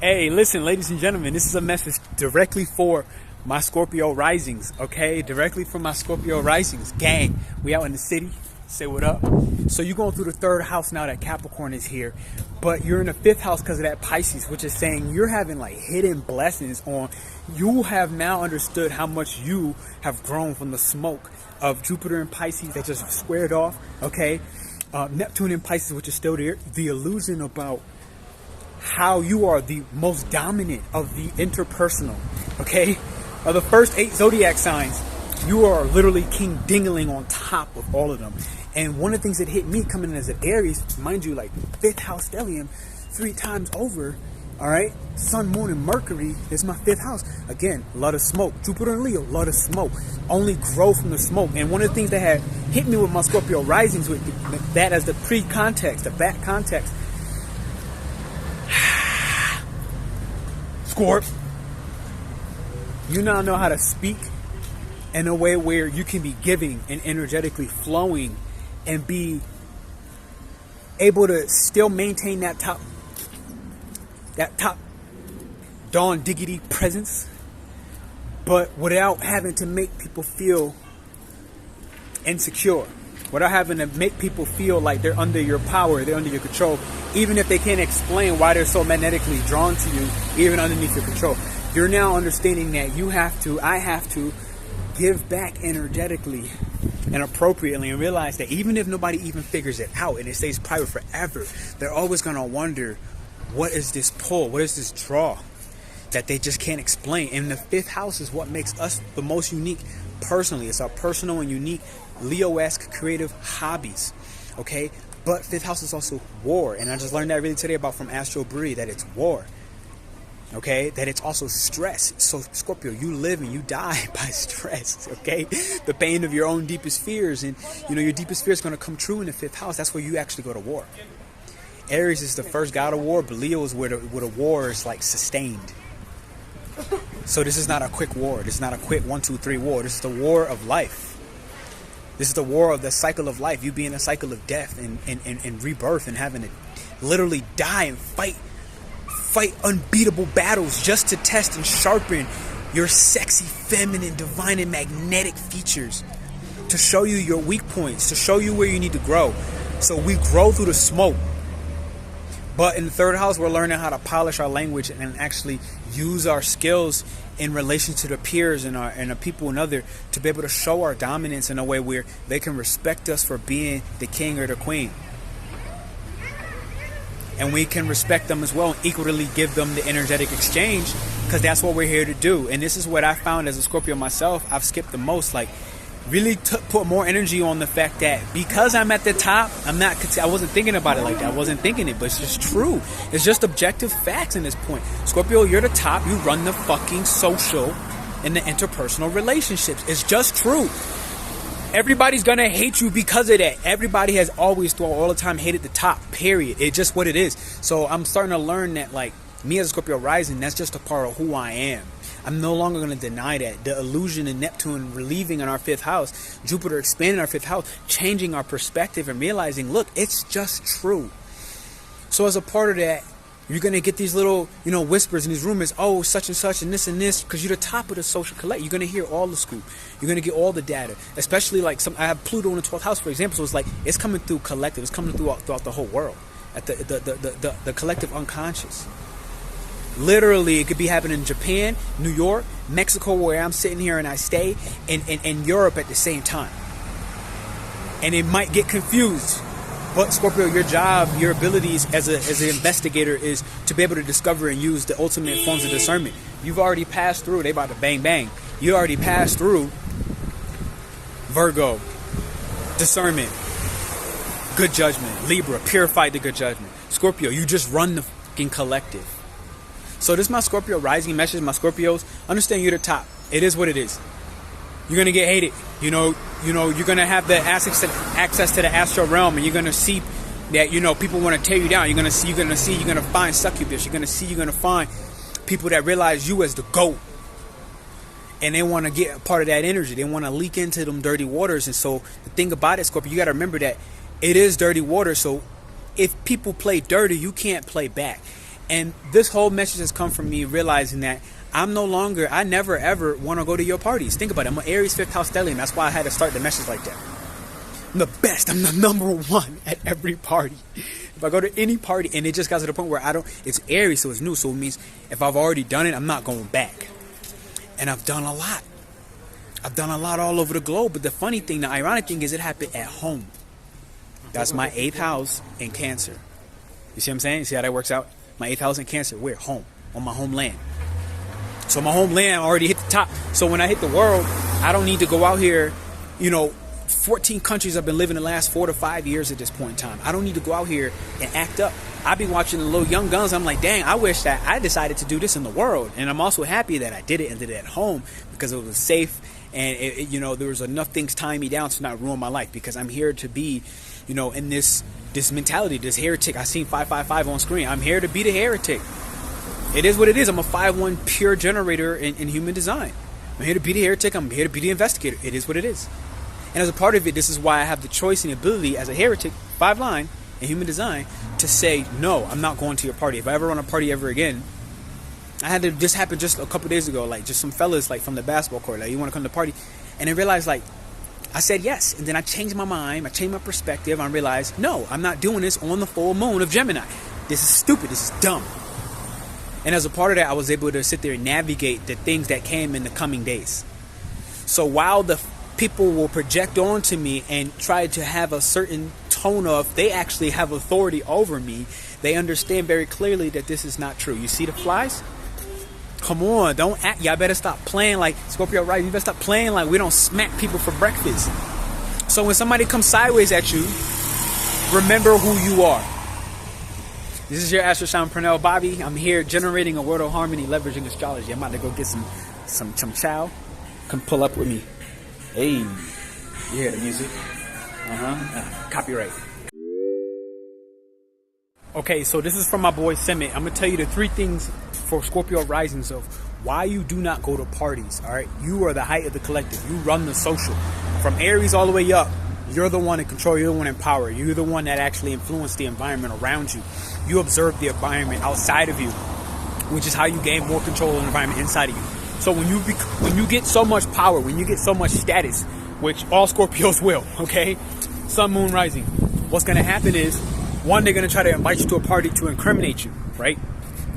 Hey, listen, ladies and gentlemen, this is a message directly for my Scorpio Risings, okay? Directly from my Scorpio Risings. Gang, we out in the city. Say what up. So you're going through the third house now that Capricorn is here, but you're in the fifth house because of that Pisces, which is saying you're having like hidden blessings on. You have now understood how much you have grown from the smoke of Jupiter in Pisces that just squared off, okay? Neptune in Pisces, which is still there. The illusion about how you are the most dominant of the interpersonal, okay? Of the first 8 zodiac signs, you are literally king dingling on top of all of them. And one of the things that hit me coming in as an Aries, mind you, like 5th house stellium 3 times over, all right? Sun, Moon, and Mercury is my 5th house. Again, a lot of smoke. Jupiter and Leo, a lot of smoke. Only grow from the smoke. And one of the things that had hit me with my Scorpio risings, with that as the pre-context, the back context, Scorp, you now know how to speak in a way where you can be giving and energetically flowing and be able to still maintain that top dawn diggity presence, but without having to make people feel insecure, without having to make people feel like they're under your power, they're under your control, even if they can't explain why they're so magnetically drawn to you, even underneath your control. You're now understanding that I have to give back energetically and appropriately, and realize that even if nobody even figures it out and it stays private forever, they're always going to wonder, what is this pull? What is this draw that they just can't explain? And the 5th house is what makes us the most unique personally. It's our personal and unique Leo-esque creative hobbies, okay? But 5th house is also war, and I just learned that really today about from Astrology, that it's war, okay? That it's also stress. So Scorpio, you live and you die by stress, okay? The pain of your own deepest fears, and you know your deepest fear is going to come true in the 5th house. That's where you actually go to war. Aries is the first god of war, but Leo is where the war is like sustained. So this is not a quick war. This is not a quick 1, 2, 3 war. This is the war of life. This is the war of the cycle of life. You be in a cycle of death and rebirth, and having to literally die and fight unbeatable battles just to test and sharpen your sexy, feminine, divine, and magnetic features, to show you your weak points, to show you where you need to grow. So we grow through the smoke. But in the 3rd house, we're learning how to polish our language and actually use our skills in relation to the peers and the people and other, to be able to show our dominance in a way where they can respect us for being the king or the queen. And we can respect them as well and equally give them the energetic exchange, because that's what we're here to do. And this is what I found as a Scorpio myself. I've skipped the most, like really put more energy on the fact that because I'm at the top, I wasn't thinking about it like that. I wasn't thinking it, but it's just true. It's just objective facts in this point. Scorpio, you're the top. You run the fucking social and the interpersonal relationships. It's just true. Everybody's gonna hate you because of that. Everybody has always, throughout all the time, hated the top, period. It's just what it is. So I'm starting to learn that, like, me as a Scorpio rising, that's just a part of who I am. I'm no longer going to deny that. The illusion of Neptune relieving in our 5th house, Jupiter expanding our 5th house, changing our perspective and realizing, look, it's just true. So as a part of that, you're going to get these little, whispers and these rumors, oh, such and such and this, because you're the top of the social collect. You're going to hear all the scoop. You're going to get all the data, especially like I have Pluto in the 12th house, for example. So it's like, it's coming through collective. It's coming throughout the whole world, at the collective unconscious. Literally, it could be happening in Japan, New York, Mexico, where I'm sitting here and I stay, and Europe at the same time. And it might get confused. But Scorpio, your job, your abilities as an investigator is to be able to discover and use the ultimate forms of discernment. You've already passed through. They about to bang, bang. You already passed through Virgo, discernment, good judgment. Libra, purified the good judgment. Scorpio, you just run the fucking collective. So this is my Scorpio rising message, my Scorpios. Understand you're the top. It is what it is. You're going to get hated. You're going to have the access to the astral realm, and you're going to see that, people want to tear you down. You're going to find succubus. You're going to find people that realize you as the GOAT. And they want to get a part of that energy. They want to leak into them dirty waters. And so the thing about it, Scorpio, you got to remember that it is dirty water. So if people play dirty, you can't play back. And this whole message has come from me realizing that I never ever want to go to your parties. Think about it. I'm an Aries 5th house stellium. That's why I had to start the message like that. I'm the best. I'm the number one at every party. If I go to any party, and it just got to the point where it's Aries, so it's new. So it means if I've already done it, I'm not going back. And I've done a lot. I've done a lot all over the globe. But the funny thing, the ironic thing is it happened at home. That's my 8th house in Cancer. You see what I'm saying? See how that works out? My 8th house in Cancer. We're home. On my homeland. So my homeland already hit the top. So when I hit the world, I don't need to go out here, 14 countries I've been living the last 4 to 5 years at this point in time. I don't need to go out here and act up. I've been watching the little young guns. I'm like, dang, I wish that I decided to do this in the world. And I'm also happy that I did it and did it at home because it was safe. And, there was enough things tying me down to not ruin my life because I'm here to be, in this mentality, this heretic. I seen 555 on screen. I'm here to be the heretic. It is what it is. I'm a 5-1 pure generator in human design. I'm here to be the heretic. I'm here to be the investigator. It is what it is. And as a part of it, this is why I have the choice and the ability as a heretic, 5-line, in human design, to say, no, I'm not going to your party. If I ever run a party ever again, this happened just a couple days ago, just some fellas, from the basketball court, you want to come to the party? And I realized, I said yes. And then I changed my mind. I changed my perspective. I realized, no, I'm not doing this on the full moon of Gemini. This is stupid. This is dumb. And as a part of that, I was able to sit there and navigate the things that came in the coming days. So while the people will project onto me and try to have a certain tone of they actually have authority over me, they understand very clearly that this is not true. You see the flies? Come on, don't act. Y'all better stop playing like Scorpio Rising. You better stop playing like we don't smack people for breakfast. So when somebody comes sideways at you, remember who you are. This is your AstroShaman Pernell Bobby. I'm here generating a world of harmony, leveraging astrology. I'm about to go get some chow. Come pull up with me. Hey, you hear the music? Copyright. Okay, so this is from my boy Simit. I'm gonna tell you the 3 things for Scorpio Risings of why you do not go to parties. All right, you are the height of the collective. You run the social. From Aries all the way up, you're the one in control. You're the one in power. You're the one that actually influenced the environment around you. You observe the environment outside of you, which is how you gain more control of the environment inside of you. So when you get so much power, when you get so much status, which all Scorpios will, okay? Sun, Moon, Rising. What's going to happen is, one, they're going to try to invite you to a party to incriminate you, right?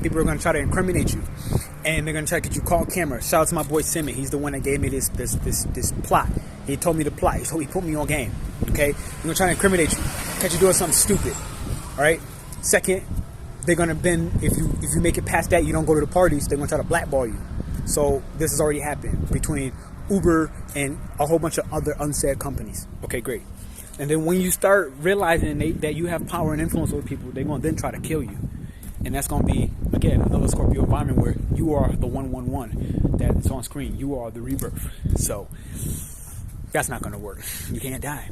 People are going to try to incriminate you. And they're going to try to get you caught on camera. Shout out to my boy Simon. He's the one that gave me this plot. He told me the plot. So he put me on game, okay? They're going to try to incriminate you. Catch you doing something stupid, all right? Second, they're going to bend, if you make it past that, you don't go to the parties, they're going to try to blackball you. So this has already happened between Uber and a whole bunch of other unsaid companies. Okay, great. And then when you start realizing that you have power and influence over people, they're going to then try to kill you. And that's going to be, again, another Scorpio environment where you are the 111 that's on screen. You are the rebirth. So that's not going to work. You can't die.